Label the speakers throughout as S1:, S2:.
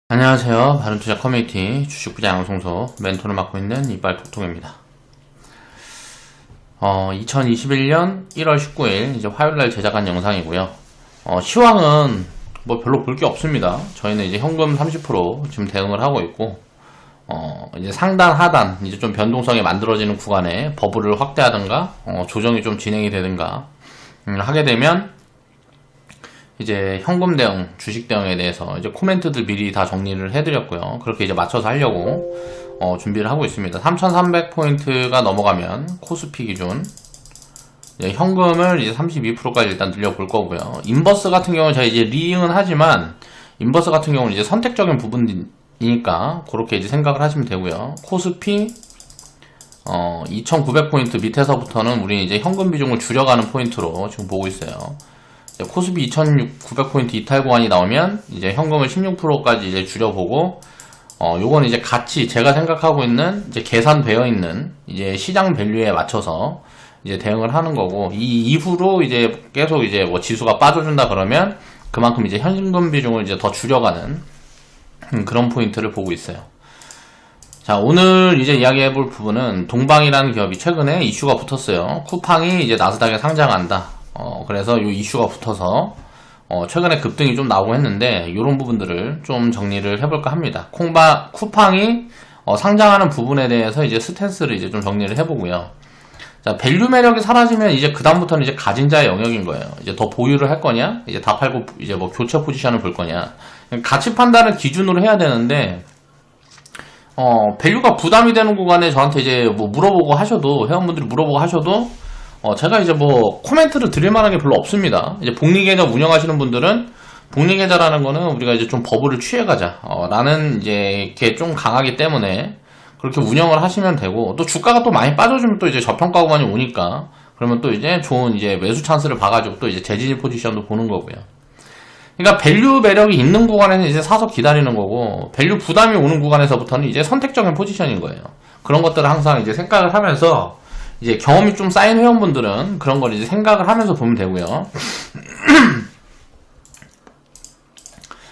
S1: 안녕하세요. 바른투자 커뮤니티 주식부장 양성소 멘토를 맡고 있는 이빨톡톡입니다. 2021년 1월 19일 이제 화요일날 제작한 영상이고요. 시황은 뭐 별로 볼 게 없습니다. 저희는 이제 현금 30% 지금 대응을 하고 있고, 이제 상단 하단 이제 좀 변동성이 만들어지는 구간에 버블을 확대하든가 조정이 좀 진행이 되든가 하게 되면 이제 현금 대응, 주식 대응에 대해서 이제 코멘트들 미리 다 정리를 해드렸고요. 그렇게 이제 맞춰서 하려고 준비를 하고 있습니다. 3,300포인트가 넘어가면 코스피 기준 이제 현금을 이제 32%까지 일단 늘려볼 거고요. 인버스 같은 경우는 제가 이제 리잉은 하지만 인버스 같은 경우는 이제 선택적인 부분이니까 그렇게 이제 생각을 하시면 되고요. 코스피 2,900포인트 밑에서부터는 우리 이제 현금 비중을 줄여가는 포인트로 지금 보고 있어요. 코스피 2,900포인트 이탈 구간이 나오면 이제 현금을 16%까지 이제 줄여보고, 요건 이제 같이 제가 생각하고 있는 이제 계산되어 있는 이제 시장 밸류에 맞춰서 이제 대응을 하는 거고, 이 이후로 이제 계속 이제 뭐 지수가 빠져준다 그러면 그만큼 이제 현금 비중을 이제 더 줄여가는 그런 포인트를 보고 있어요. 자, 오늘 이제 이야기해볼 부분은 동방이라는 기업이 최근에 이슈가 붙었어요. 쿠팡이 이제 나스닥에 상장한다. 그래서 이 이슈가 붙어서 최근에 급등이 좀 나오고 했는데 이런 부분들을 좀 정리를 해볼까 합니다. 쿠팡이 상장하는 부분에 대해서 이제 스탠스를 이제 좀 정리를 해보고요. 자, 밸류 매력이 사라지면 이제 그 다음부터는 이제 가진 자의 영역인 거예요. 이제 더 보유를 할 거냐, 이제 다 팔고 이제 뭐 교체 포지션을 볼 거냐, 가치 판단을 기준으로 해야 되는데. 밸류가 부담이 되는 구간에 저한테 이제 뭐 물어보고 하셔도, 회원분들이 물어보고 하셔도, 제가 이제 뭐 코멘트를 드릴 만한 게 별로 없습니다. 이제 복리계좌 운영하시는 분들은 복리계좌라는 거는 우리가 이제 좀 버블을 취해가자 라는 이제 이렇게 좀 강하기 때문에 그렇게 운영을 하시면 되고, 또 주가가 또 많이 빠져주면 또 이제 저평가 구간이 오니까 그러면 또 이제 좋은 이제 매수 찬스를 봐가지고 또 이제 재진입 포지션도 보는 거고요. 그러니까 밸류 매력이 있는 구간에는 이제 사서 기다리는 거고, 밸류 부담이 오는 구간에서부터는 이제 선택적인 포지션인 거예요. 그런 것들을 항상 이제 생각을 하면서 이제 경험이 좀 쌓인 회원분들은 그런 걸 이제 생각을 하면서 보면 되고요.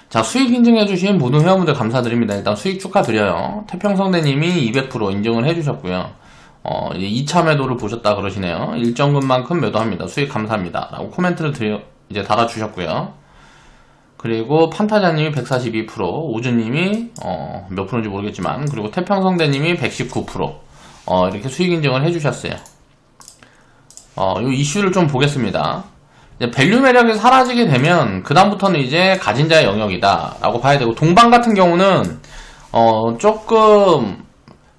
S1: 자, 수익 인증해주신 모든 회원분들 감사드립니다. 일단 수익 축하드려요. 태평성대님이 200% 인증을 해주셨고요. 이제 2차 매도를 보셨다 그러시네요. 일정금만큼 매도합니다. 수익 감사합니다. 라고 코멘트를 이제 달아주셨고요. 그리고 판타자님이 142%, 오즈님이 몇 프로인지 모르겠지만, 그리고 태평성대님이 119%. 이렇게 수익 인증을 해주셨어요. 이 이슈를 좀 보겠습니다. 이제 밸류 매력이 사라지게 되면 그다음부터는 이제 가진 자의 영역이다 라고 봐야 되고, 동방 같은 경우는 조금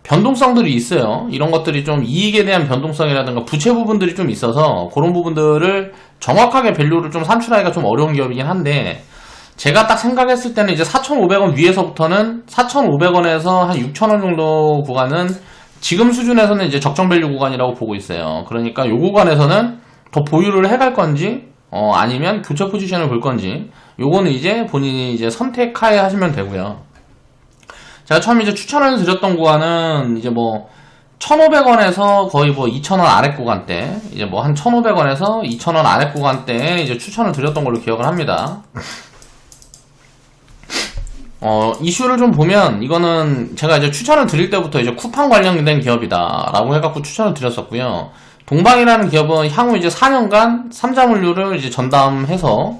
S1: 변동성들이 있어요. 이런 것들이 좀 이익에 대한 변동성이라든가 부채 부분들이 좀 있어서 그런 부분들을 정확하게 밸류를 좀 산출하기가 좀 어려운 기업이긴 한데, 제가 딱 생각했을 때는 이제 4,500원 위에서부터는 4,500원에서 한 6,000원 정도 구간은 지금 수준에서는 이제 적정 밸류 구간이라고 보고 있어요. 그러니까 요 구간에서는 더 보유를 해갈 건지, 아니면 교체 포지션을 볼 건지, 요거는 이제 본인이 이제 선택하에 하시면 되고요. 제가 처음 이제 추천을 드렸던 구간은 이제 뭐 1,500원에서 거의 뭐 2,000원 아래 구간대, 이제 뭐 한 1,500원에서 2,000원 아래 구간대에 이제 추천을 드렸던 걸로 기억을 합니다. 이슈를 좀 보면 이거는 제가 이제 추천을 드릴 때부터 이제 쿠팡 관련된 기업이다 라고 해갖고 추천을 드렸었고요. 동방이라는 기업은 향후 이제 4년간 삼자물류를 이제 전담해서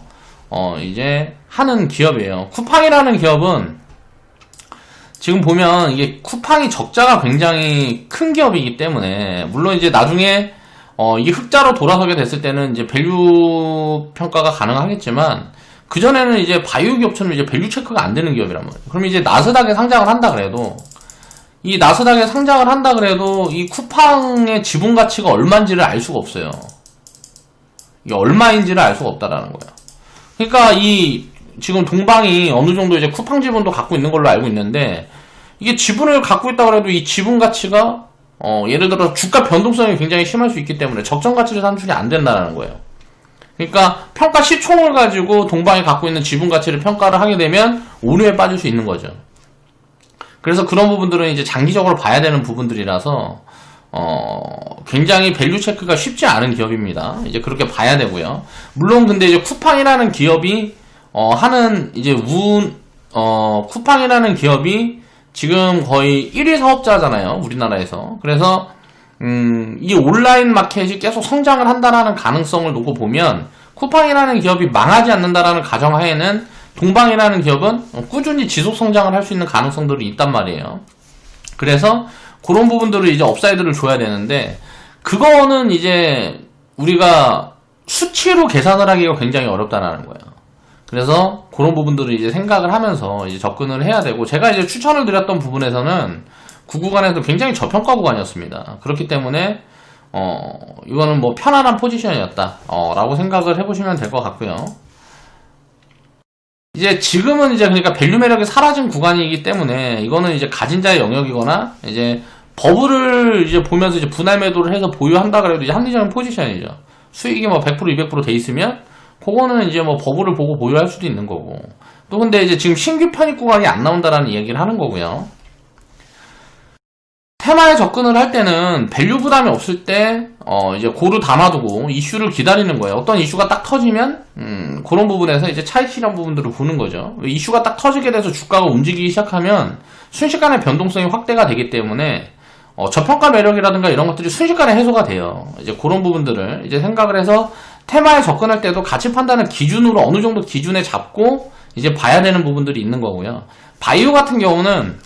S1: 이제 하는 기업이에요. 쿠팡이라는 기업은 지금 보면 이게 쿠팡이 적자가 굉장히 큰 기업이기 때문에, 물론 이제 나중에 이게 흑자로 돌아서게 됐을 때는 이제 밸류 평가가 가능하겠지만, 그전에는 이제 바이오 기업처럼 이제 밸류 체크가 안 되는 기업이란 말이에요. 그럼 이제 나스닥에 상장을 한다 그래도, 이 나스닥에 상장을 한다 그래도 이 쿠팡의 지분 가치가 얼마인지를 알 수가 없어요. 이게 얼마인지를 알 수가 없다라는 거예요. 그러니까 이 지금 동방이 어느 정도 이제 쿠팡 지분도 갖고 있는 걸로 알고 있는데, 이게 지분을 갖고 있다 그래도 이 지분 가치가 예를 들어 주가 변동성이 굉장히 심할 수 있기 때문에 적정 가치를 산출이 안 된다는 거예요. 그러니까 평가 시총을 가지고 동방이 갖고 있는 지분 가치를 평가를 하게 되면 오류에 빠질 수 있는 거죠. 그래서 그런 부분들은 이제 장기적으로 봐야 되는 부분들이라서 굉장히 밸류 체크가 쉽지 않은 기업입니다. 이제 그렇게 봐야 되고요. 물론 근데 이제 쿠팡이라는 기업이 하는 이제 쿠팡이라는 기업이 지금 거의 1위 사업자잖아요, 우리나라에서. 그래서 이 온라인 마켓이 계속 성장을 한다라는 가능성을 놓고 보면 쿠팡이라는 기업이 망하지 않는다라는 가정하에는 동방이라는 기업은 꾸준히 지속 성장을 할 수 있는 가능성들이 있단 말이에요. 그래서 그런 부분들을 이제 업사이드를 줘야 되는데, 그거는 이제 우리가 수치로 계산을 하기가 굉장히 어렵다라는 거예요. 그래서 그런 부분들을 이제 생각을 하면서 이제 접근을 해야 되고, 제가 이제 추천을 드렸던 부분에서는 그 구간에도 굉장히 저평가 구간이었습니다. 그렇기 때문에 이거는 뭐 편안한 포지션이었다 라고 생각을 해보시면 될 것 같고요. 이제 지금은 이제 그러니까 밸류 매력이 사라진 구간이기 때문에 이거는 이제 가진 자의 영역이거나 이제 버블을 이제 보면서 이제 분할 매도를 해서 보유한다 그래도 이제 합리적인 포지션이죠. 수익이 뭐 100% 200% 돼 있으면 그거는 이제 뭐 버블을 보고 보유할 수도 있는 거고, 또 근데 이제 지금 신규 편입 구간이 안 나온다라는 얘기를 하는 거고요. 테마에 접근을 할 때는 밸류 부담이 없을 때 이제 고루 담아두고 이슈를 기다리는 거예요. 어떤 이슈가 딱 터지면 그런 부분에서 이제 차익 실현 부분들을 보는 거죠. 이슈가 딱 터지게 돼서 주가가 움직이기 시작하면 순식간에 변동성이 확대가 되기 때문에 저평가 매력이라든가 이런 것들이 순식간에 해소가 돼요. 이제 그런 부분들을 이제 생각을 해서 테마에 접근할 때도 가치 판단을 기준으로 어느 정도 기준에 잡고 이제 봐야 되는 부분들이 있는 거고요. 바이오 같은 경우는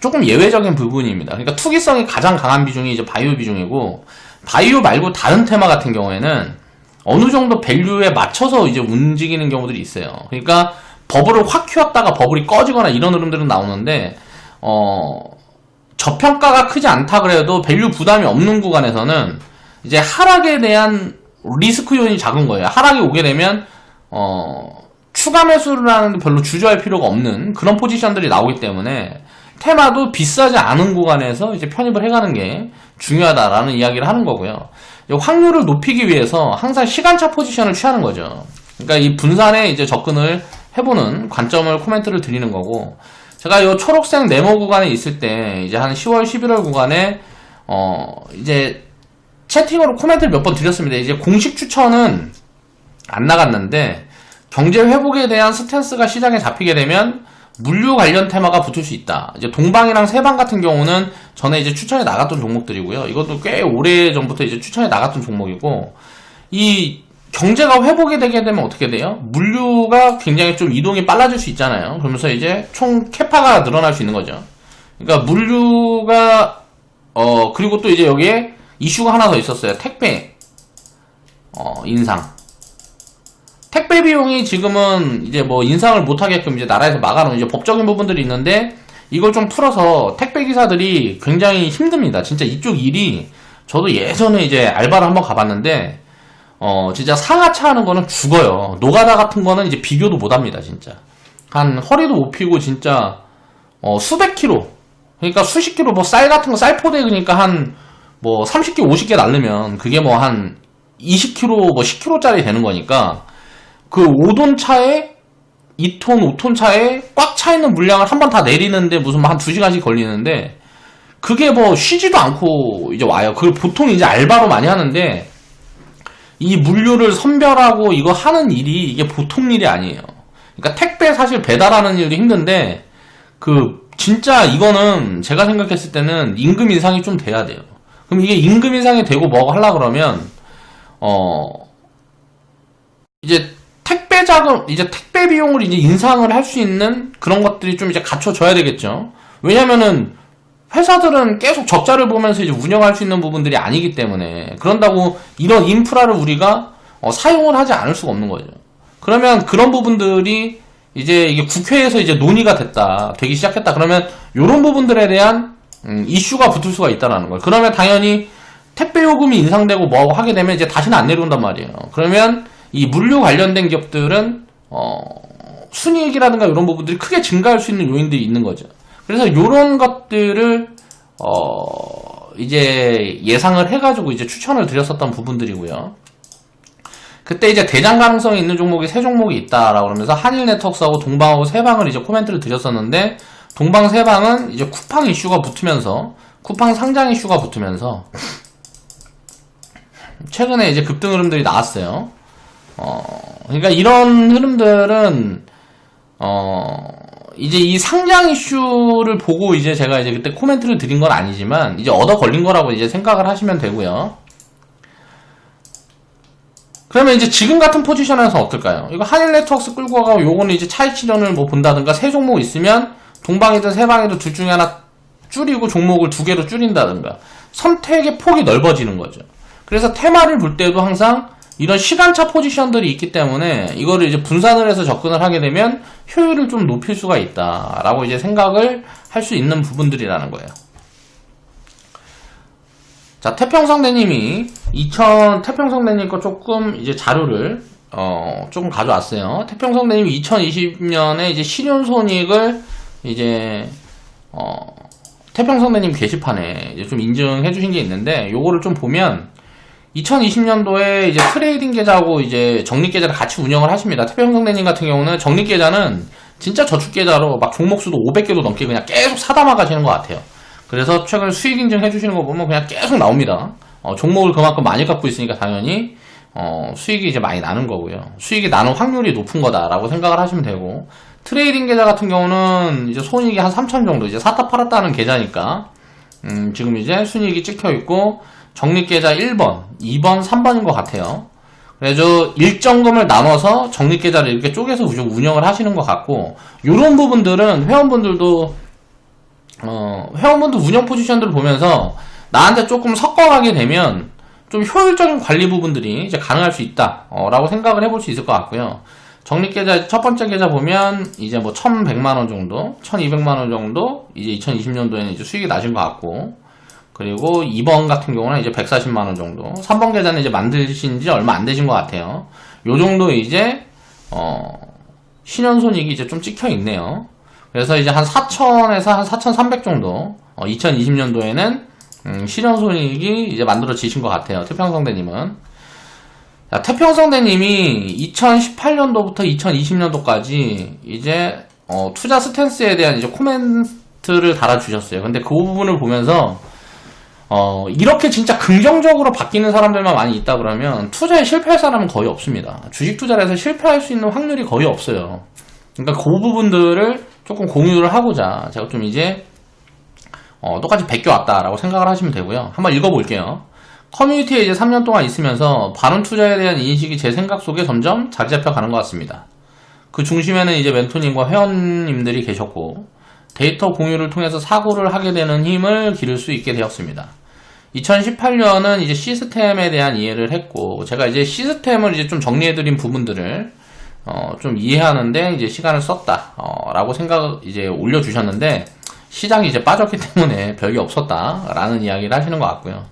S1: 조금 예외적인 부분입니다. 그러니까 투기성이 가장 강한 비중이 이제 바이오 비중이고, 바이오 말고 다른 테마 같은 경우에는 어느 정도 밸류에 맞춰서 이제 움직이는 경우들이 있어요. 그러니까 버블을 확 키웠다가 버블이 꺼지거나 이런 흐름들은 나오는데, 저평가가 크지 않다 그래도 밸류 부담이 없는 구간에서는 이제 하락에 대한 리스크 요인이 작은 거예요. 하락이 오게 되면 추가 매수를 하는데 별로 주저할 필요가 없는 그런 포지션들이 나오기 때문에 테마도 비싸지 않은 구간에서 이제 편입을 해가는 게 중요하다라는 이야기를 하는 거고요. 확률을 높이기 위해서 항상 시간차 포지션을 취하는 거죠. 그러니까 이 분산에 이제 접근을 해보는 관점을 코멘트를 드리는 거고, 제가 이 초록색 네모 구간에 있을 때 이제 한 10월, 11월 구간에 이제 채팅으로 코멘트를 몇 번 드렸습니다. 이제 공식 추천은 안 나갔는데 경제 회복에 대한 스탠스가 시장에 잡히게 되면 물류 관련 테마가 붙을 수 있다. 이제 동방이랑 세방 같은 경우는 전에 이제 추천에 나갔던 종목들이고요. 이것도 꽤 오래 전부터 이제 추천에 나갔던 종목이고, 이 경제가 회복이 되게 되면 어떻게 돼요? 물류가 굉장히 좀 이동이 빨라질 수 있잖아요. 그러면서 이제 총 캐파가 늘어날 수 있는 거죠. 그러니까 물류가 그리고 또 이제 여기에 이슈가 하나 더 있었어요. 택배 인상. 택배 비용이 지금은 이제 뭐 인상을 못하게끔 이제 나라에서 막아놓은 이제 법적인 부분들이 있는데, 이걸 좀 풀어서 택배 기사들이 굉장히 힘듭니다. 진짜 이쪽 일이, 저도 예전에 이제 알바를 한번 가봤는데 진짜 상하차 하는 거는 죽어요. 노가다 같은 거는 이제 비교도 못 합니다. 진짜 한 허리도 못 펴고 진짜 수백 킬로, 그러니까 수십 킬로, 뭐 쌀 같은 거 쌀포대, 그러니까 한 뭐 30개 50개 날르면 그게 뭐 한 20kg 뭐 10kg짜리 되는 거니까, 그 5돈 차에 2톤 5톤 차에 꽉 차 있는 물량을 한 번 다 내리는데 무슨 한 2시간씩 걸리는데, 그게 뭐 쉬지도 않고 이제 와요. 그걸 보통 이제 알바로 많이 하는데, 이 물류를 선별하고 이거 하는 일이 이게 보통 일이 아니에요. 그러니까 택배 사실 배달하는 일도 힘든데, 진짜 이거는 제가 생각했을 때는 임금 인상이 좀 돼야 돼요. 그럼 이게 임금 인상이 되고 뭐고 하려고 그러면 이제 택배 자금, 이제 택배 비용을 이제 인상을 할 수 있는 그런 것들이 좀 이제 갖춰져야 되겠죠. 왜냐면은 회사들은 계속 적자를 보면서 이제 운영할 수 있는 부분들이 아니기 때문에, 그런다고 이런 인프라를 우리가 사용을 하지 않을 수가 없는 거죠. 그러면 그런 부분들이 이제 이게 국회에서 이제 논의가 되기 시작했다. 그러면 이런 부분들에 대한 이슈가 붙을 수가 있다는 거예요. 그러면 당연히 택배 요금이 인상되고 뭐하고 하게 되면 이제 다시는 안 내려온단 말이에요. 그러면 이 물류 관련된 기업들은 순이익이라든가 이런 부분들이 크게 증가할 수 있는 요인들이 있는 거죠. 그래서 이런 것들을 이제 예상을 해가지고 이제 추천을 드렸었던 부분들이고요. 그때 이제 대장 가능성이 있는 종목이 세 종목이 있다라고 그러면서 한일네트워크하고 동방하고 세방을 이제 코멘트를 드렸었는데, 동방 세방은 이제 쿠팡 이슈가 붙으면서, 쿠팡 상장 이슈가 붙으면서 최근에 이제 급등 흐름들이 나왔어요. 그러니까 이런 흐름들은 이제 이 상장 이슈를 보고 이제 제가 이제 그때 코멘트를 드린 건 아니지만 이제 얻어 걸린 거라고 이제 생각을 하시면 되고요. 그러면 이제 지금 같은 포지션에서 어떨까요? 이거 한일 네트워크스 끌고 가고 요거는 이제 차익 실현을 뭐 본다든가 세 종목 있으면 동방이든 세방이든 둘 중에 하나 줄이고 종목을 두 개로 줄인다든가 선택의 폭이 넓어지는 거죠. 그래서 테마를 볼 때도 항상 이런 시간차 포지션들이 있기 때문에 이거를 이제 분산을 해서 접근을 하게 되면 효율을 좀 높일 수가 있다라고 이제 생각을 할 수 있는 부분들이라는 거예요. 자, 태평성대님이 태평성대님 거 조금 이제 자료를 조금 가져왔어요. 태평성대님이 2020년에 이제 실현손익을 이제 태평성대님 게시판에 이제 좀 인증해 주신 게 있는데 요거를 좀 보면 2020년도에 이제 트레이딩 계좌하고 이제 적립 계좌를 같이 운영을 하십니다. 태평성대님 같은 경우는 적립 계좌는 진짜 저축 계좌로 막 종목 수도 500개도 넘게 그냥 계속 사담아 가시는 것 같아요. 그래서 최근 수익 인증 해주시는 거 보면 그냥 계속 나옵니다. 종목을 그만큼 많이 갖고 있으니까 당연히 수익이 이제 많이 나는 거고요. 수익이 나는 확률이 높은 거다라고 생각을 하시면 되고, 트레이딩 계좌 같은 경우는 이제 손익이 한 3천 정도 이제 샀다 팔았다는 계좌니까 지금 이제 순이익이 찍혀 있고 적립 계좌 1번, 2번, 3번인 것 같아요. 그래서 일정금을 나눠서 적립 계좌를 이렇게 쪼개서 운영을 하시는 것 같고, 이런 부분들은 회원분들 운영 포지션들을 보면서 나한테 조금 섞어가게 되면 좀 효율적인 관리 부분들이 이제 가능할 수 있다 라고 생각을 해볼 수 있을 것 같고요. 적립계좌 첫 번째 계좌 보면 이제 뭐 1,100만원 정도, 1,200만원 정도 이제 2020년도에는 이제 수익이 나신 것 같고, 그리고 2번 같은 경우는 이제 140만원 정도, 3번 계좌는 이제 만드신 지 얼마 안 되신 것 같아요. 요 정도 이제 신현손익이 이제 좀 찍혀 있네요. 그래서 이제 한 4,000에서 한 4,300 정도 2020년도에는 실현손익이 이제 만들어지신 것 같아요. 태평성대님은. 자, 태평성대님이 2018년도부터 2020년도까지 이제 투자 스탠스에 대한 이제 코멘트를 달아주셨어요. 근데 그 부분을 보면서 이렇게 진짜 긍정적으로 바뀌는 사람들만 많이 있다 그러면 투자에 실패할 사람은 거의 없습니다. 주식 투자를 해서 실패할 수 있는 확률이 거의 없어요. 그러니까 그 부분들을 조금 공유를 하고자 제가 좀 이제 똑같이 베껴왔다라고 생각을 하시면 되고요. 한번 읽어볼게요. 커뮤니티에 이제 3년 동안 있으면서 바른 투자에 대한 인식이 제 생각 속에 점점 자리 잡혀가는 것 같습니다. 그 중심에는 이제 멘토님과 회원님들이 계셨고, 데이터 공유를 통해서 사고를 하게 되는 힘을 기를 수 있게 되었습니다. 2018년은 이제 시스템에 대한 이해를 했고, 제가 이제 시스템을 이제 좀 정리해드린 부분들을 좀 이해하는데 이제 시간을 썼다 라고 생각 이제 올려주셨는데, 시장이 이제 빠졌기 때문에 별게 없었다 라는 이야기를 하시는 것 같고요.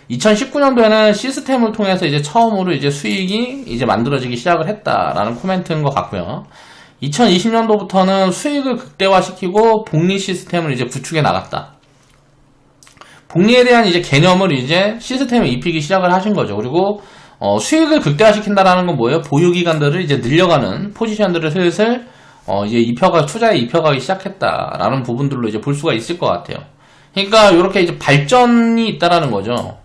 S1: 2019년도에는 시스템을 통해서 이제 처음으로 이제 수익이 이제 만들어지기 시작을 했다라는 코멘트인 것 같고요. 2020년도부터는 수익을 극대화시키고 복리 시스템을 이제 구축해 나갔다. 복리에 대한 이제 개념을 이제 시스템에 입히기 시작을 하신 거죠. 그리고 수익을 극대화시킨다라는 건 뭐예요? 보유기간들을 이제 늘려가는 포지션들을 슬슬 이제 투자에 입혀가기 시작했다라는 부분들로 이제 볼 수가 있을 것 같아요. 그러니까 이렇게 이제 발전이 있다라는 거죠.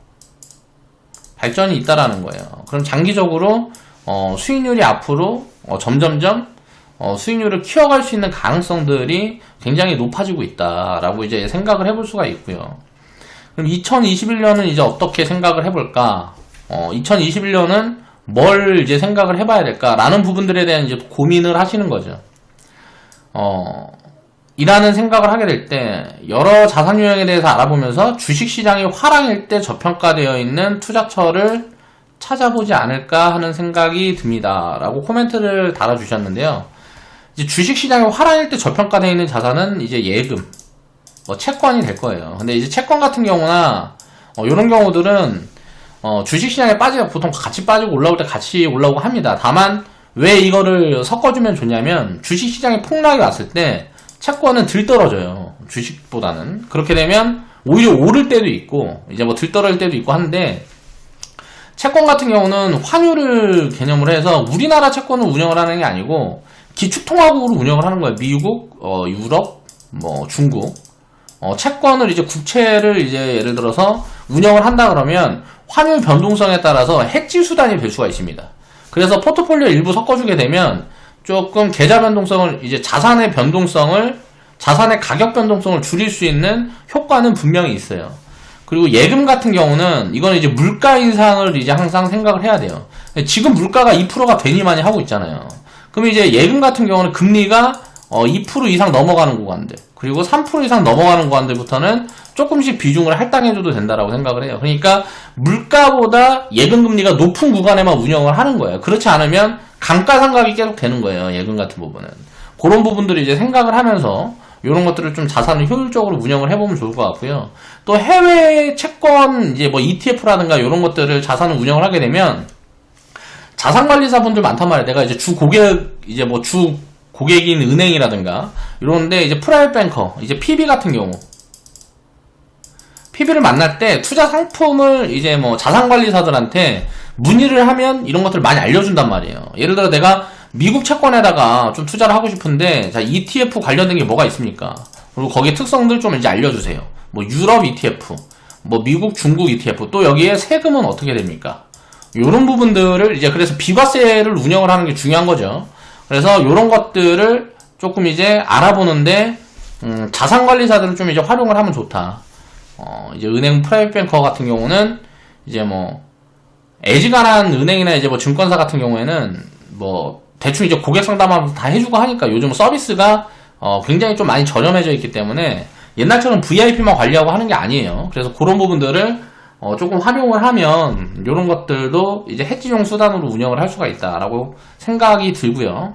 S1: 발전이 있다라는 거예요. 그럼 장기적으로 수익률이 앞으로 점점점 수익률을 키워갈 수 있는 가능성들이 굉장히 높아지고 있다라고 이제 생각을 해볼 수가 있고요. 그럼 2021년은 이제 어떻게 생각을 해볼까? 2021년은 뭘 이제 생각을 해봐야 될까라는 부분들에 대한 이제 고민을 하시는 거죠. 이라는 생각을 하게 될 때 여러 자산 유형에 대해서 알아보면서 주식시장이 화랑일 때 저평가되어 있는 투자처를 찾아보지 않을까 하는 생각이 듭니다 라고 코멘트를 달아주셨는데요. 이제 주식시장이 화랑일 때 저평가되어 있는 자산은 이제 예금, 채권이 될 거예요. 근데 이제 채권 같은 경우나 이런 경우들은 주식시장에 빠지면 보통 같이 빠지고 올라올 때 같이 올라오고 합니다. 다만 왜 이거를 섞어주면 좋냐면, 주식시장에 폭락이 왔을 때 채권은 들떨어져요. 주식보다는. 그렇게 되면 오히려 오를 때도 있고 이제 뭐 들떨어질 때도 있고 한데, 채권 같은 경우는 환율을 개념으로 해서 우리나라 채권을 운영을 하는 게 아니고 기축통화국으로 운영을 하는 거예요. 미국, 유럽, 중국. 채권을 이제 국채를 이제 예를 들어서 운영을 한다 그러면 환율 변동성에 따라서 해지 수단이 될 수가 있습니다. 그래서 포트폴리오 일부 섞어주게 되면 조금 계좌 변동성을, 이제 자산의 변동성을, 자산의 가격 변동성을 줄일 수 있는 효과는 분명히 있어요. 그리고 예금 같은 경우는 이거는 이제 물가 인상을 이제 항상 생각을 해야 돼요. 지금 물가가 2%가 괜히 많이 하고 있잖아요. 그럼 이제 예금 같은 경우는 금리가 2% 이상 넘어가는 구간들, 그리고 3% 이상 넘어가는 구간들부터는 조금씩 비중을 할당해줘도 된다라고 생각을 해요. 그러니까 물가보다 예금 금리가 높은 구간에만 운영을 하는 거예요. 그렇지 않으면 감가상각이 계속 되는 거예요. 예금 같은 부분은. 그런 부분들을 이제 생각을 하면서 이런 것들을 좀 자산을 효율적으로 운영을 해보면 좋을 것 같고요. 또 해외 채권, 이제 뭐 ETF라든가 이런 것들을 자산을 운영을 하게 되면 자산관리사분들 많단 말이에요. 내가 이제 주 고객인 은행이라든가 이런데 이제 프라이빗 뱅커, 이제 PB 같은 경우, PB를 만날 때 투자 상품을 이제 뭐 자산관리사들한테 문의를 하면 이런 것들을 많이 알려준단 말이에요. 예를 들어 내가 미국 채권에다가 좀 투자를 하고 싶은데, 자, ETF 관련된 게 뭐가 있습니까? 그리고 거기에 특성들 좀 이제 알려주세요. 뭐 유럽 ETF, 뭐 미국, 중국 ETF, 또 여기에 세금은 어떻게 됩니까? 요런 부분들을 이제, 그래서 비과세를 운영을 하는 게 중요한 거죠. 그래서 요런 것들을 조금 이제 알아보는데, 자산관리사들을 좀 이제 활용을 하면 좋다. 이제 은행 프라이빗 뱅커 같은 경우는 이제 뭐 애지간한 은행이나 이제 뭐 증권사 같은 경우에는 뭐 대충 이제 고객 상담하면서 다 해주고 하니까 요즘 서비스가 굉장히 좀 많이 저렴해져 있기 때문에 옛날처럼 VIP만 관리하고 하는 게 아니에요. 그래서 그런 부분들을 조금 활용을 하면 이런 것들도 이제 해지용 수단으로 운영을 할 수가 있다라고 생각이 들고요.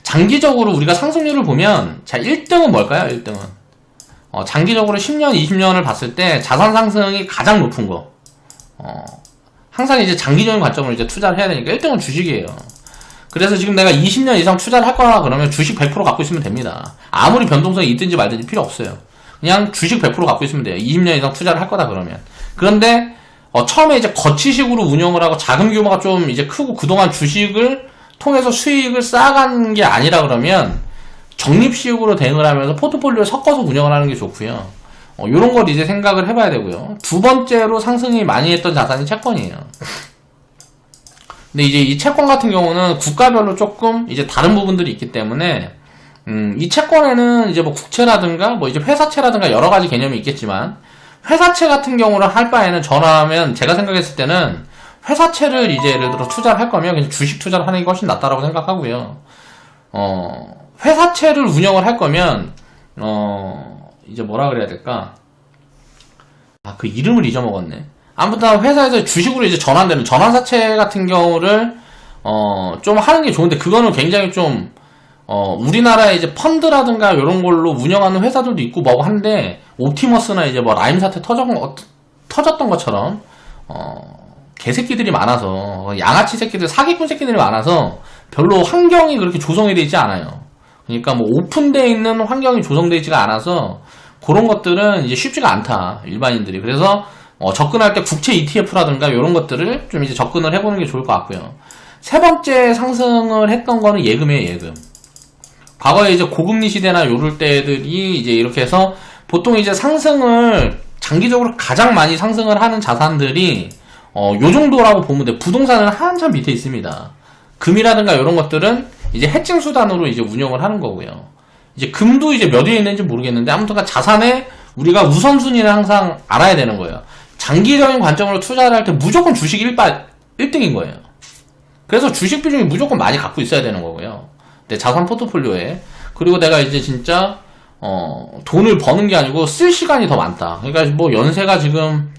S1: 장기적으로 우리가 상승률을 보면, 자, 1등은 뭘까요? 1등은 장기적으로 10년, 20년을 봤을 때 자산 상승이 가장 높은 거, 항상 이제 장기적인 관점으로 이제 투자를 해야 되니까 1등은 주식이에요. 그래서 지금 내가 20년 이상 투자를 할 거라 그러면 주식 100% 갖고 있으면 됩니다. 아무리 변동성이 있든지 말든지 필요 없어요. 그냥 주식 100% 갖고 있으면 돼요. 20년 이상 투자를 할 거다 그러면. 그런데 처음에 이제 거치식으로 운영을 하고 자금 규모가 좀 이제 크고 그동안 주식을 통해서 수익을 쌓아간 게 아니라 그러면 적립식으로 대응을 하면서 포트폴리오를 섞어서 운영을 하는 게 좋고요. 요런 걸 이제 생각을 해봐야 되고요. 두 번째로 상승이 많이 했던 자산이 채권이에요. 근데 이제 이 채권 같은 경우는 국가별로 조금 이제 다른 부분들이 있기 때문에, 이 채권에는 이제 뭐 국채라든가 뭐 이제 회사채라든가 여러 가지 개념이 있겠지만, 회사채 같은 경우를 할 바에는 저라면 제가 생각했을 때는 회사채를 이제 예를 들어 투자를 할 거면 그냥 주식 투자를 하는 게 훨씬 낫다라고 생각하고요. 회사채를 운영을 할 거면, 이제 뭐라 그래야 될까? 그 이름을 잊어먹었네. 아무튼 회사에서 주식으로 이제 전환되는 전환사채 같은 경우를 좀 하는 게 좋은데, 그거는 굉장히 좀 우리나라에 이제 펀드라든가 이런 걸로 운영하는 회사들도 있고 뭐고 한데, 옵티머스나 이제 뭐 라임 사태 터졌던 것처럼 개새끼들이 많아서, 양아치 새끼들, 사기꾼 새끼들이 많아서 별로 환경이 그렇게 조성이 되어 있지 않아요. 그러니까 뭐 오픈되어 있는 환경이 조성되어 있지가 않아서 그런 것들은 이제 쉽지가 않다, 일반인들이. 그래서 접근할 때 국채 ETF라든가 이런 것들을 좀 이제 접근을 해보는 게 좋을 것 같고요. 세 번째 상승을 했던 거는 예금이에요, 예금. 과거에 이제 고금리 시대나 요럴 때들이 이제 이렇게 해서 보통 이제 상승을 장기적으로 가장 많이 상승을 하는 자산들이 요 정도라고 보면 돼. 부동산은 한참 밑에 있습니다. 금이라든가 이런 것들은 이제 해칭 수단으로 이제 운영을 하는 거고요. 이제 금도 이제 몇 위에 있는지 모르겠는데, 아무튼 자산에 우리가 우선순위를 항상 알아야 되는 거예요. 장기적인 관점으로 투자를 할 때 무조건 주식 1등인 거예요. 그래서 주식 비중이 무조건 많이 갖고 있어야 되는 거고요. 내 자산 포트폴리오에. 그리고 내가 이제 진짜 돈을 버는 게 아니고 쓸 시간이 더 많다. 그러니까 뭐 연세가 지금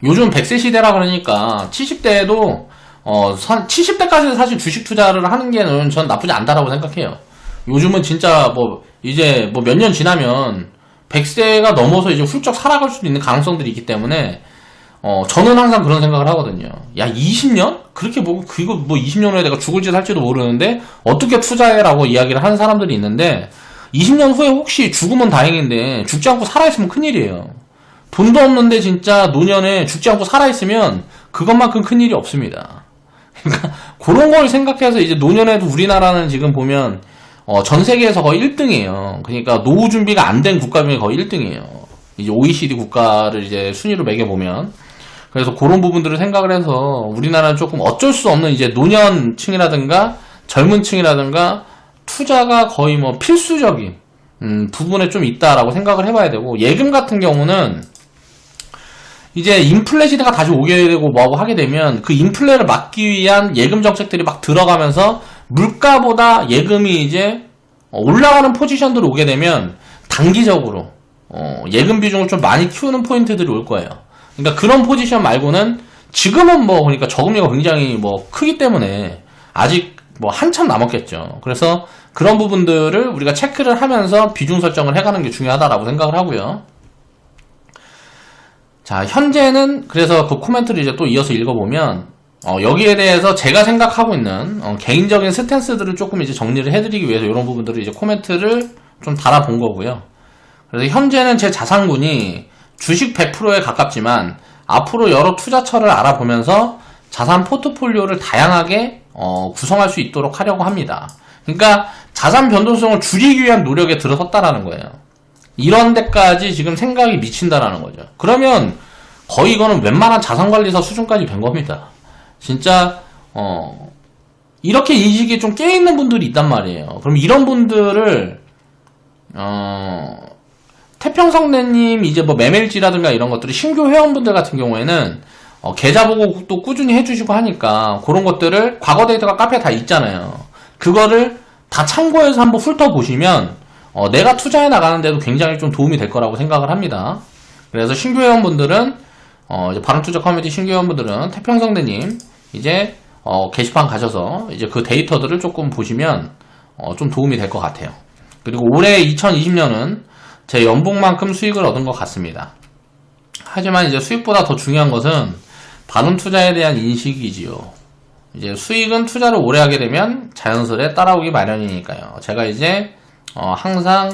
S1: 요즘 100세 시대라 그러니까 70대에도 70대까지는 사실 주식 투자를 하는 게 전 나쁘지 않다라고 생각해요. 요즘은 진짜 뭐 이제 뭐 몇 년 지나면 100세가 넘어서 이제 훌쩍 살아갈 수도 있는 가능성들이 있기 때문에 저는 항상 그런 생각을 하거든요. 야, 20년? 그렇게 뭐 그거 뭐 20년 후에 내가 죽을지 살지도 모르는데 어떻게 투자해라고 이야기를 하는 사람들이 있는데, 20년 후에 혹시 죽으면 다행인데 죽지 않고 살아있으면 큰일이에요. 돈도 없는데 진짜 노년에 죽지 않고 살아있으면 그것만큼 큰일이 없습니다. 그러니까 그런 걸 생각해서 이제 노년에도 우리나라는 지금 보면 전 세계에서 거의 1등이에요. 그러니까 노후 준비가 안 된 국가 중에 거의 1등이에요. 이제 OECD 국가를 이제 순위로 매겨보면. 그래서 그런 부분들을 생각을 해서 우리나라는 조금 어쩔 수 없는 이제 노년층이라든가 젊은 층이라든가 투자가 거의 뭐 필수적인 부분에 좀 있다라고 생각을 해봐야 되고, 예금 같은 경우는 이제 인플레 시대가 다시 오게 되고 뭐하고 하게 되면 그 인플레를 막기 위한 예금 정책들이 막 들어가면서 물가보다 예금이 이제 올라가는 포지션들로 오게 되면 단기적으로 예금 비중을 좀 많이 키우는 포인트들이 올 거예요. 그러니까 그런 포지션 말고는 지금은 뭐 그러니까 저금리가 굉장히 뭐 크기 때문에 아직 뭐 한참 남았겠죠. 그래서 그런 부분들을 우리가 체크를 하면서 비중 설정을 해가는 게 중요하다라고 생각을 하고요. 자, 현재는 그래서 그 코멘트를 이제 또 이어서 읽어보면 여기에 대해서 제가 생각하고 있는 개인적인 스탠스들을 조금 이제 정리를 해드리기 위해서 이런 부분들을 이제 코멘트를 좀 달아본 거고요. 그래서 현재는 제 자산군이 주식 100%에 가깝지만 앞으로 여러 투자처를 알아보면서 자산 포트폴리오를 다양하게 구성할 수 있도록 하려고 합니다. 그러니까 자산 변동성을 줄이기 위한 노력에 들어섰다라는 거예요. 이런 데까지 지금 생각이 미친다라는 거죠. 그러면 거의 이거는 웬만한 자산관리사 수준까지 된 겁니다. 진짜 이렇게 인식이 좀 깨있는 분들이 있단 말이에요. 그럼 이런 분들을 태평성대님 이제 뭐 매매일지라든가 이런 것들이 신규 회원분들 같은 경우에는 계좌 보고 또 꾸준히 해주시고 하니까 그런 것들을 과거 데이터가 카페에 다 있잖아요. 그거를 다 참고해서 한번 훑어보시면 내가 투자해 나가는데도 굉장히 좀 도움이 될 거라고 생각을 합니다. 그래서 신규 회원분들은 이제 바른투자 커뮤니티 신규 회원분들은 태평성대님 이제 게시판 가셔서 이제 그 데이터들을 조금 보시면 좀 도움이 될 것 같아요. 그리고 올해 2020년은 제 연봉만큼 수익을 얻은 것 같습니다. 하지만 이제 수익보다 더 중요한 것은 바른 투자에 대한 인식이지요. 이제 수익은 투자를 오래 하게 되면 자연스레 따라오기 마련이니까요. 제가 이제 항상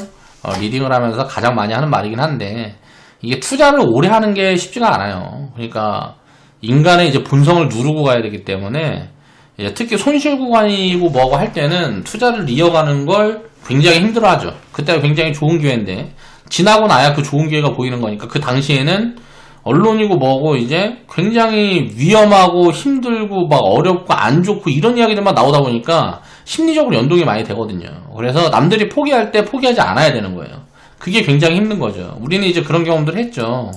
S1: 리딩을 하면서 가장 많이 하는 말이긴 한데, 이게 투자를 오래 하는 게 쉽지가 않아요. 그러니까 인간의 이제 본성을 누르고 가야 되기 때문에 이제 특히 손실 구간이고 뭐고 할 때는 투자를 이어가는 걸 굉장히 힘들어하죠. 그때가 굉장히 좋은 기회인데 지나고 나야 그 좋은 기회가 보이는 거니까 그 당시에는 언론이고 뭐고 이제 굉장히 위험하고 힘들고 막 어렵고 안 좋고 이런 이야기들만 나오다 보니까 심리적으로 연동이 많이 되거든요. 그래서 남들이 포기할 때 포기하지 않아야 되는 거예요. 그게 굉장히 힘든 거죠. 우리는 이제 그런 경험들을 했죠.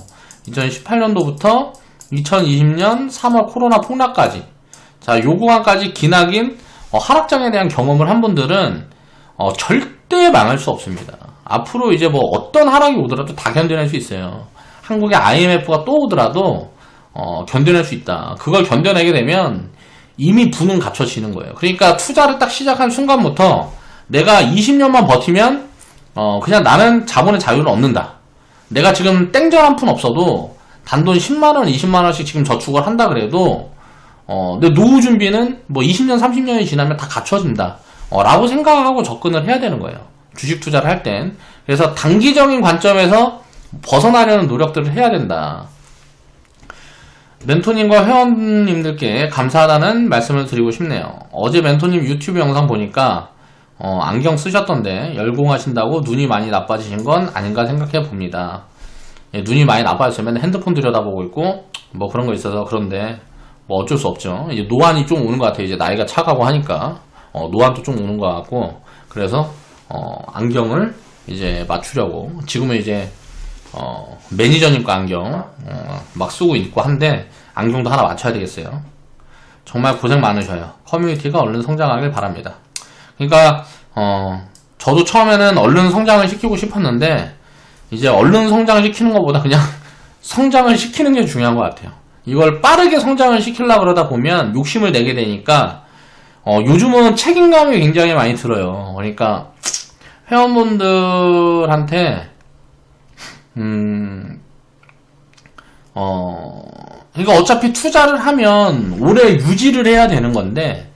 S1: 2018년도부터 2020년 3월 코로나 폭락까지, 자, 요 구간까지 기나긴 하락장에 대한 경험을 한 분들은 절대 망할 수 없습니다. 앞으로 이제 뭐 어떤 하락이 오더라도 다 견뎌낼 수 있어요. 한국의 IMF가 또 오더라도 견뎌낼 수 있다. 그걸 견뎌내게 되면 이미 부는 갖춰지는 거예요. 그러니까 투자를 딱 시작한 순간부터 내가 20년만 버티면 그냥 나는 자본의 자유를 얻는다. 내가 지금 땡전 한 푼 없어도 단돈 10만원, 20만원씩 지금 저축을 한다 그래도 내 노후 준비는 뭐 20년, 30년이 지나면 다 갖춰진다. 라고 생각하고 접근을 해야 되는 거예요. 주식 투자를 할 땐. 그래서 단기적인 관점에서 벗어나려는 노력들을 해야 된다. 멘토님과 회원님들께 감사하다는 말씀을 드리고 싶네요. 어제 멘토님 유튜브 영상 보니까 안경 쓰셨던데 열공하신다고 눈이 많이 나빠지신 건 아닌가 생각해 봅니다. 예, 눈이 많이 나빠졌어요. 맨날 핸드폰 들여다보고 있고 뭐 그런 거 있어서. 그런데 뭐 어쩔 수 없죠. 이제 노안이 좀 오는 것 같아요. 이제 나이가 차가고 하니까 노안도 좀 오는 것 같고, 그래서 안경을 이제 맞추려고 지금은 이제 매니저님과 안경 막 쓰고 있고 한데 안경도 하나 맞춰야 되겠어요. 정말 고생 많으셔요. 커뮤니티가 얼른 성장하길 바랍니다. 그러니까 저도 처음에는 얼른 성장을 시키고 싶었는데 이제 얼른 성장시키는 것보다 그냥 성장을 시키는 게 중요한 것 같아요. 이걸 빠르게 성장을 시키려고 그러다 보면 욕심을 내게 되니까 요즘은 책임감이 굉장히 많이 들어요. 그러니까 회원분들한테 그러니까 어차피 투자를 하면 오래 유지를 해야 되는 건데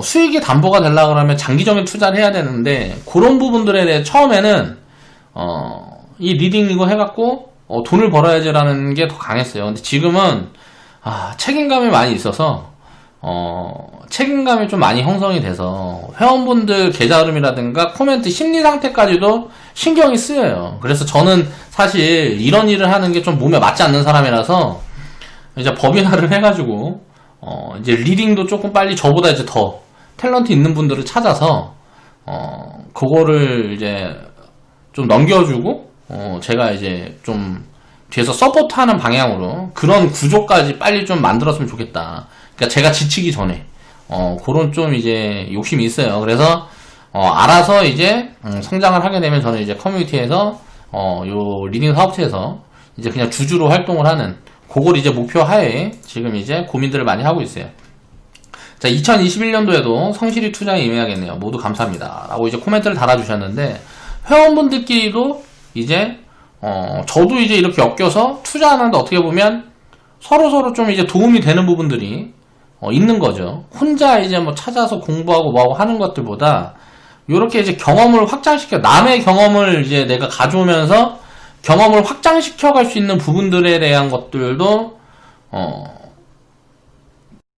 S1: 수익이 담보가 되려고 그러면 장기적인 투자를 해야 되는데 그런 부분들에 대해 처음에는 이 리딩 이거 해갖고 돈을 벌어야지라는 게 더 강했어요. 근데 지금은 책임감이 많이 있어서 책임감이 좀 많이 형성이 돼서 회원분들 계좌 흐름이라든가 코멘트 심리 상태까지도 신경이 쓰여요. 그래서 저는 사실 이런 일을 하는 게 좀 몸에 맞지 않는 사람이라서 이제 법인화를 해가지고 이제 리딩도 조금 빨리 저보다 이제 더 탤런트 있는 분들을 찾아서 그거를 이제 좀 넘겨주고 제가 이제 좀 뒤에서 서포트하는 방향으로 그런 구조까지 빨리 좀 만들었으면 좋겠다. 그러니까 제가 지치기 전에 그런 좀 이제 욕심이 있어요. 그래서 알아서 이제 성장을 하게 되면 저는 이제 커뮤니티에서 요 리딩 사업체에서 이제 그냥 주주로 활동을 하는 그걸 이제 목표 하에 지금 이제 고민들을 많이 하고 있어요. 자, 2021년도에도 성실히 투자에 임해야겠네요. 모두 감사합니다. 라고 이제 코멘트를 달아주셨는데, 회원분들끼리도 이제, 저도 이제 이렇게 엮여서 투자하는데 어떻게 보면 서로서로 좀 이제 도움이 되는 부분들이, 있는 거죠. 혼자 이제 뭐 찾아서 공부하고 뭐하고 하는 것들보다, 요렇게 이제 경험을 확장시켜, 남의 경험을 이제 내가 가져오면서 경험을 확장시켜 갈 수 있는 부분들에 대한 것들도,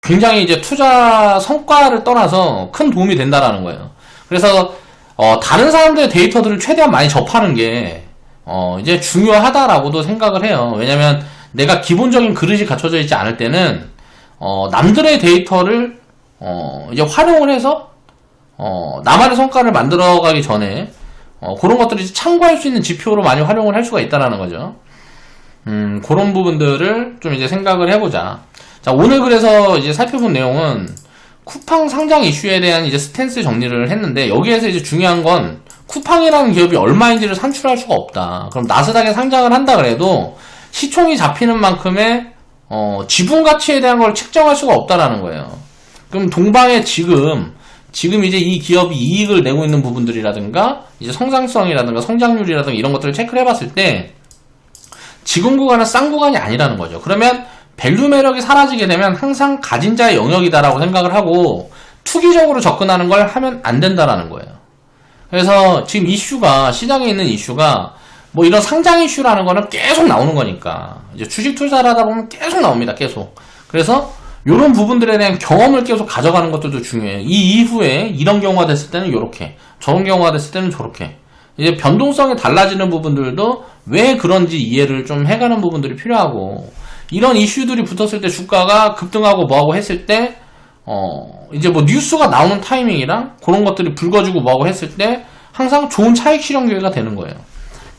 S1: 굉장히 이제 투자 성과를 떠나서 큰 도움이 된다라는 거예요. 그래서 다른 사람들의 데이터들을 최대한 많이 접하는 게 이제 중요하다라고도 생각을 해요. 왜냐면 내가 기본적인 그릇이 갖춰져 있지 않을 때는 남들의 데이터를 이제 활용을 해서 나만의 성과를 만들어가기 전에 그런 것들을 이제 참고할 수 있는 지표로 많이 활용을 할 수가 있다라는 거죠. 그런 부분들을 좀 이제 생각을 해보자. 자, 오늘 그래서 이제 살펴본 내용은 쿠팡 상장 이슈에 대한 이제 스탠스 정리를 했는데, 여기에서 이제 중요한 건 쿠팡이라는 기업이 얼마인지를 산출할 수가 없다. 그럼 나스닥에 상장을 한다 그래도 시총이 잡히는 만큼의 지분 가치에 대한 걸 측정할 수가 없다라는 거예요. 그럼 동방에 지금 이제 이 기업이 이익을 내고 있는 부분들이라든가 이제 성장성이라든가 성장률이라든가 이런 것들을 체크를 해봤을 때 지금 구간은 싼 구간이 아니라는 거죠. 그러면 밸류 매력이 사라지게 되면 항상 가진 자의 영역이다라고 생각을 하고 투기적으로 접근하는 걸 하면 안 된다라는 거예요. 그래서 지금 이슈가, 시장에 있는 이슈가 뭐 이런 상장 이슈라는 거는 계속 나오는 거니까 이제 주식 투자를 하다 보면 계속 나옵니다. 계속. 그래서 이런 부분들에 대한 경험을 계속 가져가는 것들도 중요해요. 이 이후에 이런 경우가 됐을 때는 이렇게, 저런 경우가 됐을 때는 저렇게, 이제 변동성이 달라지는 부분들도 왜 그런지 이해를 좀 해가는 부분들이 필요하고, 이런 이슈들이 붙었을 때 주가가 급등하고 뭐하고 했을 때 이제 뭐 뉴스가 나오는 타이밍이랑 그런 것들이 불거지고 뭐하고 했을 때 항상 좋은 차익 실현 기회가 되는 거예요.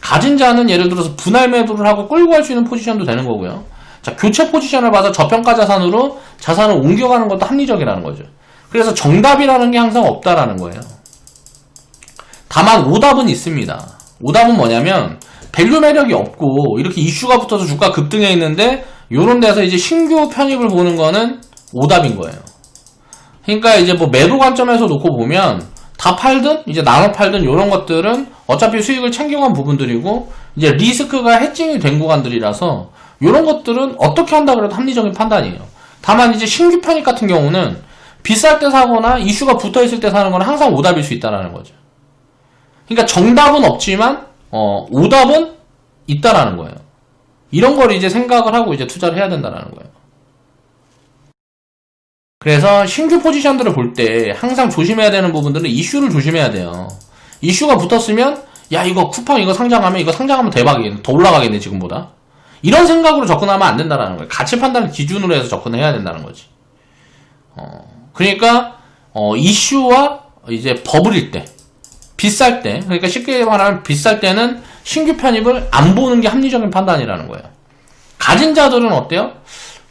S1: 가진 자는 예를 들어서 분할 매도를 하고 끌고 갈 수 있는 포지션도 되는 거고요. 자, 교체 포지션을 봐서 저평가 자산으로 자산을 옮겨가는 것도 합리적이라는 거죠. 그래서 정답이라는 게 항상 없다라는 거예요. 다만 오답은 있습니다. 오답은 뭐냐면 밸류 매력이 없고 이렇게 이슈가 붙어서 주가 급등해 있는데 요런 데서 이제 신규 편입을 보는 거는 오답인 거예요. 그러니까 이제 뭐 매도 관점에서 놓고 보면 다 팔든 이제 나눠 팔든 요런 것들은 어차피 수익을 챙겨간 부분들이고 이제 리스크가 해칭이 된 구간들이라서 요런 것들은 어떻게 한다 그래도 합리적인 판단이에요. 다만 이제 신규 편입 같은 경우는 비쌀 때 사거나 이슈가 붙어 있을 때 사는 건 항상 오답일 수 있다라는 거죠. 그러니까 정답은 없지만 오답은 있다라는 거예요. 이런 걸 이제 생각을 하고 이제 투자를 해야 된다는 거예요. 그래서 신규 포지션들을 볼 때 항상 조심해야 되는 부분들은 이슈를 조심해야 돼요. 이슈가 붙었으면 야 이거 쿠팡 이거 상장하면 대박이겠네. 더 올라가겠네 지금보다. 이런 생각으로 접근하면 안 된다는 거예요. 가치 판단을 기준으로 해서 접근을 해야 된다는 거지. 그러니까 이슈와 이제 버블일 때 비쌀 때, 그러니까 쉽게 말하면 비쌀 때는 신규 편입을 안 보는 게 합리적인 판단이라는 거예요. 가진 자들은 어때요?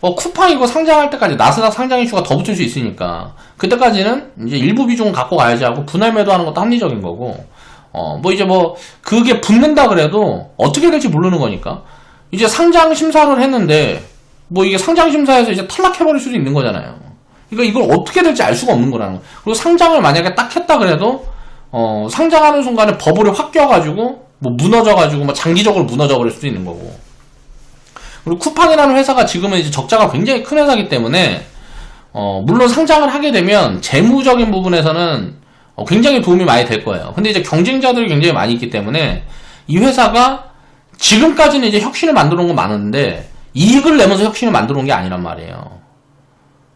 S1: 쿠팡 이거 상장할 때까지 나스닥 상장 이슈가 더 붙을 수 있으니까 그때까지는 이제 일부 비중은 갖고 가야지 하고 분할 매도하는 것도 합리적인 거고, 그게 붙는다 그래도 어떻게 될지 모르는 거니까 이제 상장 심사를 했는데 이게 상장 심사에서 이제 탈락해버릴 수도 있는 거잖아요. 그러니까 이걸 어떻게 될지 알 수가 없는 거라는 거예요. 그리고 상장을 만약에 딱 했다 그래도 상장하는 순간에 버블이 확 껴가지고 무너져가지고 장기적으로 무너져버릴 수도 있는 거고. 그리고 쿠팡이라는 회사가 지금은 이제 적자가 굉장히 큰 회사이기 때문에 물론 상장을 하게 되면 재무적인 부분에서는 굉장히 도움이 많이 될 거예요. 근데 이제 경쟁자들이 굉장히 많이 있기 때문에 이 회사가 지금까지는 이제 혁신을 만들어 온 건 많은데 이익을 내면서 혁신을 만들어 온 게 아니란 말이에요.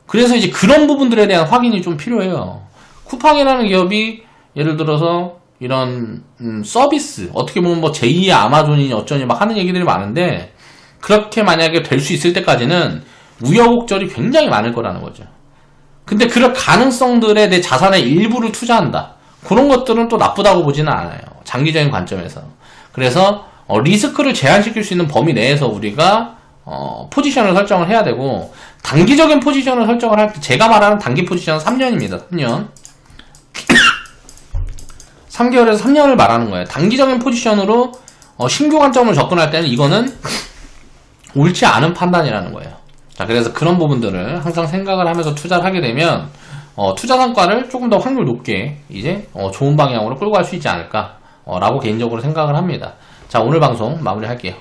S1: 그래서 이제 그런 부분들에 대한 확인이 좀 필요해요. 쿠팡이라는 기업이 예를 들어서 이런 서비스, 어떻게 보면 제2의 아마존이니 어쩌니 하는 얘기들이 많은데 그렇게 만약에 될 수 있을 때까지는 우여곡절이 굉장히 많을 거라는 거죠. 근데 그럴 가능성들에 내 자산의 일부를 투자한다. 그런 것들은 또 나쁘다고 보지는 않아요. 장기적인 관점에서. 그래서 리스크를 제한시킬 수 있는 범위 내에서 우리가 포지션을 설정을 해야 되고, 단기적인 포지션을 설정을 할 때 제가 말하는 단기 포지션은 3년입니다. 3년. 3개월에서 3년을 말하는 거예요. 단기적인 포지션으로 신규 관점을 접근할 때는 이거는 옳지 않은 판단이라는 거예요. 자, 그래서 그런 부분들을 항상 생각을 하면서 투자를 하게 되면 투자 성과를 조금 더 확률 높게 이제 좋은 방향으로 끌고 갈 수 있지 않을까 라고 개인적으로 생각을 합니다. 자, 오늘 방송 마무리할게요.